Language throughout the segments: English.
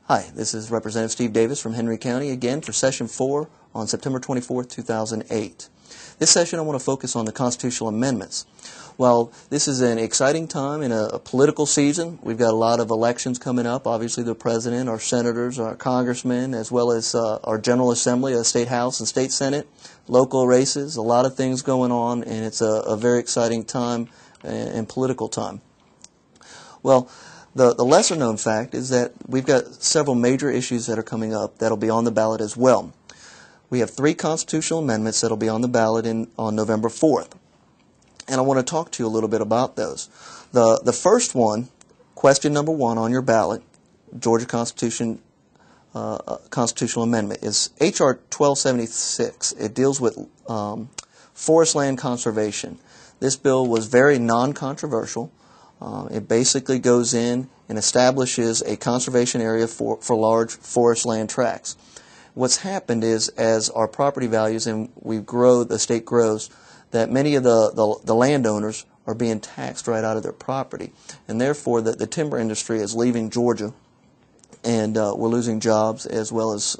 Hi, this is Representative Steve Davis from Henry County again for Session 4 on September 24th, 2008. This session I want to focus on the constitutional amendments. Well, this is an exciting time in a political season. We've got a lot of elections coming up. Obviously the President, our senators, our congressmen, as well as our General Assembly, the State House and State Senate, local races, a lot of things going on, and it's a very exciting time and political time. Well, the lesser-known fact is that we've got several major issues that are coming up that will be on the ballot as well. We have 3 constitutional amendments that will be on the ballot on November 4th. And I want to talk to you a little bit about those. The first one, question number 1 on your ballot, Georgia constitutional amendment, is H.R. 1276. It deals with forest land conservation. This bill was very non-controversial. It basically goes in and establishes a conservation area for large forest land tracts. What's happened is, as our property values and we grow, the state grows, that many of the landowners are being taxed right out of their property. And therefore, the timber industry is leaving Georgia, and we're losing jobs as well as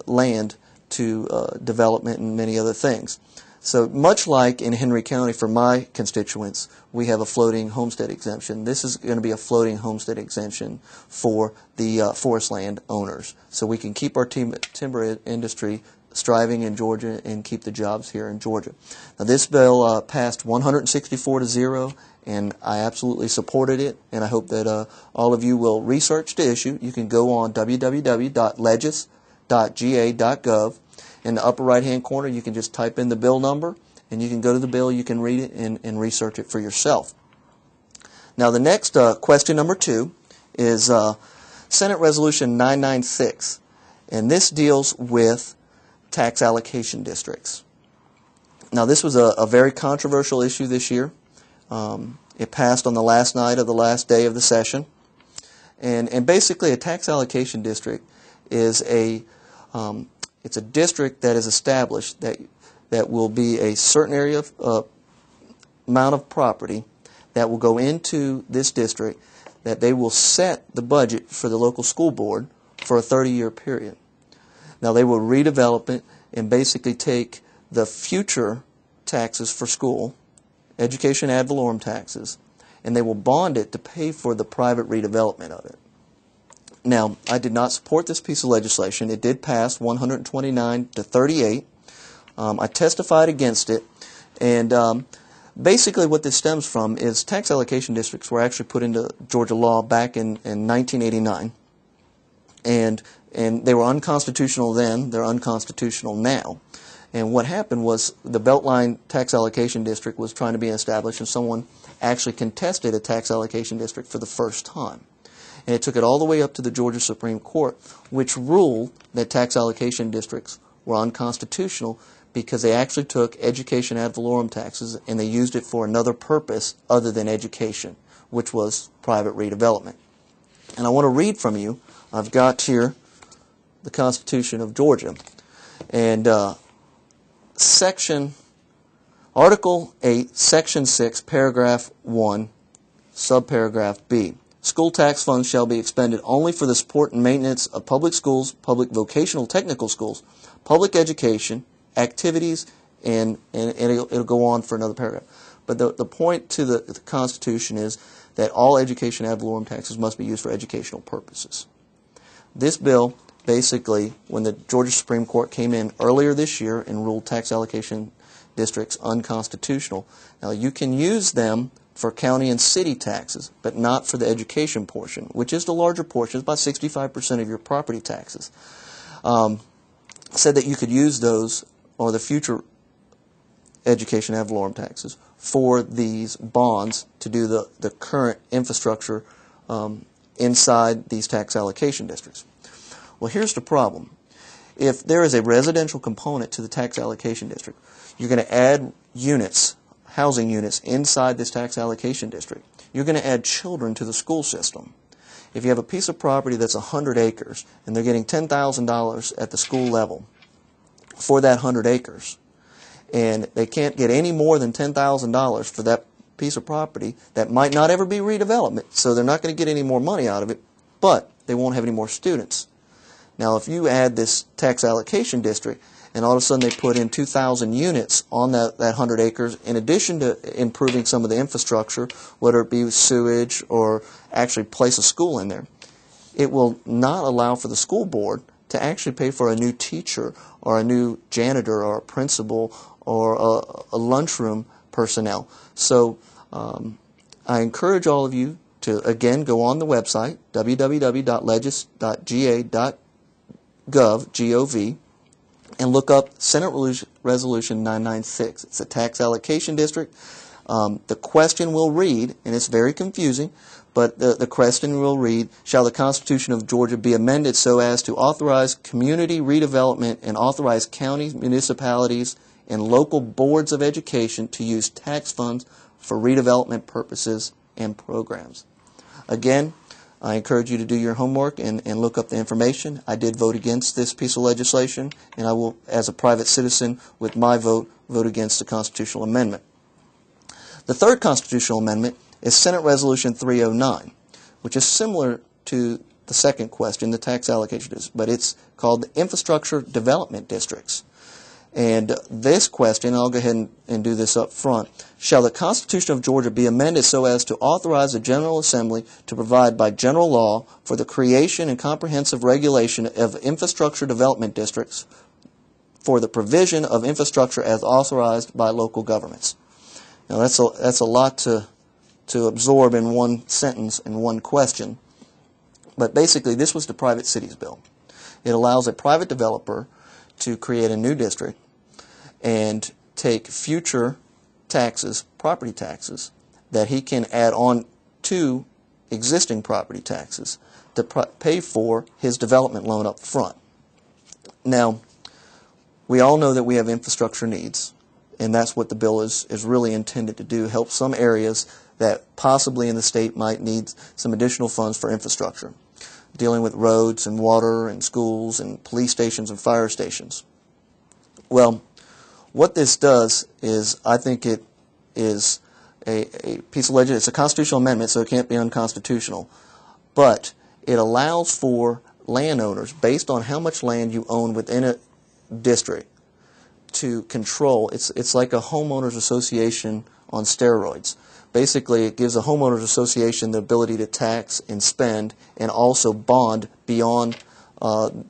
land to development and many other things. So much like in Henry County for my constituents, we have a floating homestead exemption. This is going to be a floating homestead exemption for the forest land owners. So we can keep our timber industry striving in Georgia and keep the jobs here in Georgia. Now this bill passed 164-0, and I absolutely supported it, and I hope that all of you will research the issue. You can go on www.legis.ga.gov. In the upper right-hand corner, you can just type in the bill number, and you can go to the bill, you can read it, and research it for yourself. Now, the next question number 2 is Senate Resolution 996, and this deals with tax allocation districts. Now, this was a very controversial issue this year. It passed on the last night of the last day of the session, and basically a tax allocation district is it's a district that is established that will be a certain area of amount of property that will go into this district, that they will set the budget for the local school board for a 30-year period. Now they will redevelop it and basically take the future taxes for school, education ad valorem taxes, and they will bond it to pay for the private redevelopment of it. Now, I did not support this piece of legislation. It did pass 129-38. I testified against it, and basically what this stems from is tax allocation districts were actually put into Georgia law back in 1989, and they were unconstitutional then. They're unconstitutional now. And what happened was the Beltline tax allocation district was trying to be established, and someone actually contested a tax allocation district for the first time. And it took it all the way up to the Georgia Supreme Court, which ruled that tax allocation districts were unconstitutional because they actually took education ad valorem taxes and they used it for another purpose other than education, which was private redevelopment. And I want to read from you. I've got here the Constitution of Georgia. And Article 8, Section 6, Paragraph 1, Subparagraph B. School tax funds shall be expended only for the support and maintenance of public schools, public vocational technical schools, public education, activities, and it'll go on for another paragraph. But the point to the Constitution is that all education ad valorem taxes must be used for educational purposes. This bill, basically, when the Georgia Supreme Court came in earlier this year and ruled tax allocation districts unconstitutional, now you can use them for county and city taxes, but not for the education portion, which is the larger portion. It's about 65% of your property taxes. Said that you could use those, or the future education ad valorem taxes, for these bonds to do the current infrastructure inside these tax allocation districts. Well, here's the problem. If there is a residential component to the tax allocation district, you're going to add units, housing units inside this tax allocation district. You're going to add children to the school system. If you have a piece of property that's 100 acres and they're getting $10,000 at the school level for that 100 acres, and they can't get any more than $10,000 for that piece of property that might not ever be redevelopment, so they're not going to get any more money out of it, but they won't have any more students. Now, if you add this tax allocation district, and all of a sudden they put in 2,000 units on that 100 acres, in addition to improving some of the infrastructure, whether it be sewage or actually place a school in there, it will not allow for the school board to actually pay for a new teacher or a new janitor or a principal or a lunchroom personnel. So I encourage all of you to, again, go on the website, www.legis.ga.gov, and look up Senate Resolution 996. It's a tax allocation district. The question will read, and it's very confusing, but the question will read, shall the Constitution of Georgia be amended so as to authorize community redevelopment and authorize counties, municipalities, and local boards of education to use tax funds for redevelopment purposes and programs? Again, I encourage you to do your homework and look up the information. I did vote against this piece of legislation, and I will, as a private citizen, with my vote against the constitutional amendment. The third constitutional amendment is Senate Resolution 309, which is similar to the second question, the tax allocation district, but it's called the Infrastructure Development Districts. And this question, I'll go ahead and do this up front, shall the Constitution of Georgia be amended so as to authorize the General Assembly to provide by general law for the creation and comprehensive regulation of infrastructure development districts for the provision of infrastructure as authorized by local governments? Now that's a lot to absorb in one sentence and one question. But basically, this was the private cities bill. It allows a private developer to create a new district and take future taxes, property taxes, that he can add on to existing property taxes to pay for his development loan up front. Now, we all know that we have infrastructure needs, and that's what the bill is really intended to do, help some areas that possibly in the state might need some additional funds for infrastructure, dealing with roads and water and schools and police stations and fire stations. Well, what this does is, I think it is a piece of legislation. It's a constitutional amendment, so it can't be unconstitutional. But it allows for landowners, based on how much land you own within a district, to control. It's like a homeowners association on steroids. Basically, it gives a homeowners association the ability to tax and spend and also bond beyond the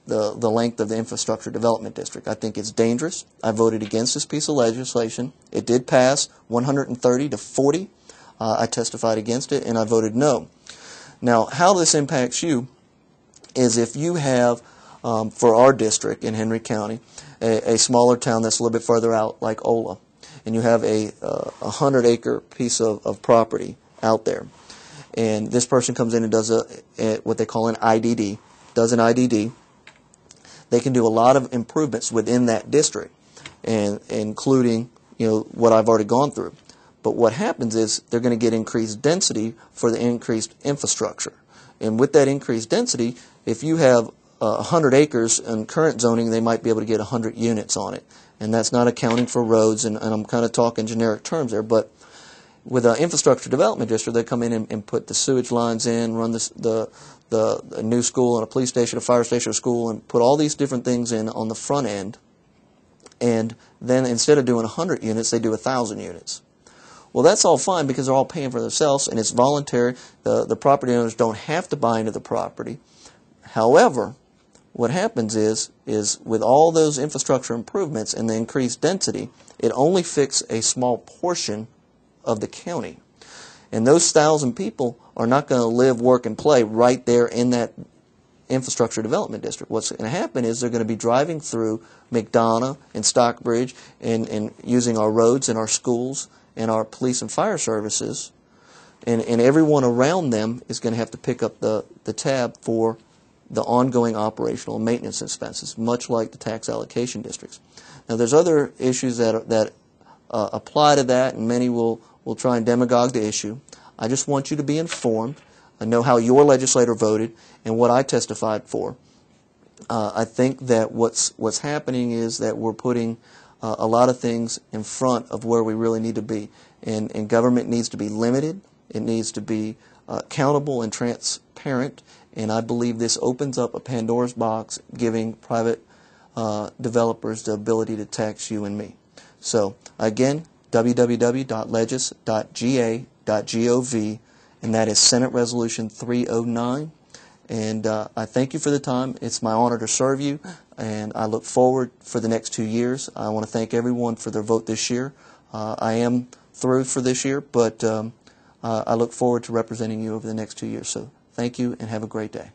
length of the infrastructure development district. I think it's dangerous. I voted against this piece of legislation. It did pass 130 to 40. I testified against it, and I voted no. Now, how this impacts you is if you have, for our district in Henry County, a smaller town that's a little bit further out, like Ola, and you have a 100-acre piece of property out there, and this person comes in and does what they call an IDD, they can do a lot of improvements within that district, and including what I've already gone through. But what happens is they're going to get increased density for the increased infrastructure. And with that increased density, if you have 100 acres in current zoning, they might be able to get 100 units on it. And that's not accounting for roads, and I'm kind of talking generic terms there. But with an infrastructure development district, they come in and put the sewage lines in, run the new school and a police station, a fire station, a school, and put all these different things in on the front end. And then instead of doing 100 units, they do 1,000 units. Well, that's all fine because they're all paying for themselves, and it's voluntary. The property owners don't have to buy into the property. However, what happens is with all those infrastructure improvements and the increased density, it only fixes a small portion of the county. And those 1,000 people are not going to live, work, and play right there in that infrastructure development district. What's going to happen is they're going to be driving through McDonough and Stockbridge and using our roads and our schools and our police and fire services, and everyone around them is going to have to pick up the tab for the ongoing operational and maintenance expenses, much like the tax allocation districts. Now, there's other issues that apply to that, and many will try and demagogue the issue. I just want you to be informed and know how your legislator voted and what I testified for. I think that what's happening is that we're putting a lot of things in front of where we really need to be, and government needs to be limited. It needs to be accountable and transparent, and I believe this opens up a Pandora's box, giving private developers the ability to tax you and me. So again, www.legis.ga.gov, and that is Senate Resolution 309. And I thank you for the time. It's my honor to serve you, and I look forward for the next 2 years. I want to thank everyone for their vote this year. I am through for this year, but I look forward to representing you over the next 2 years. So thank you, and have a great day.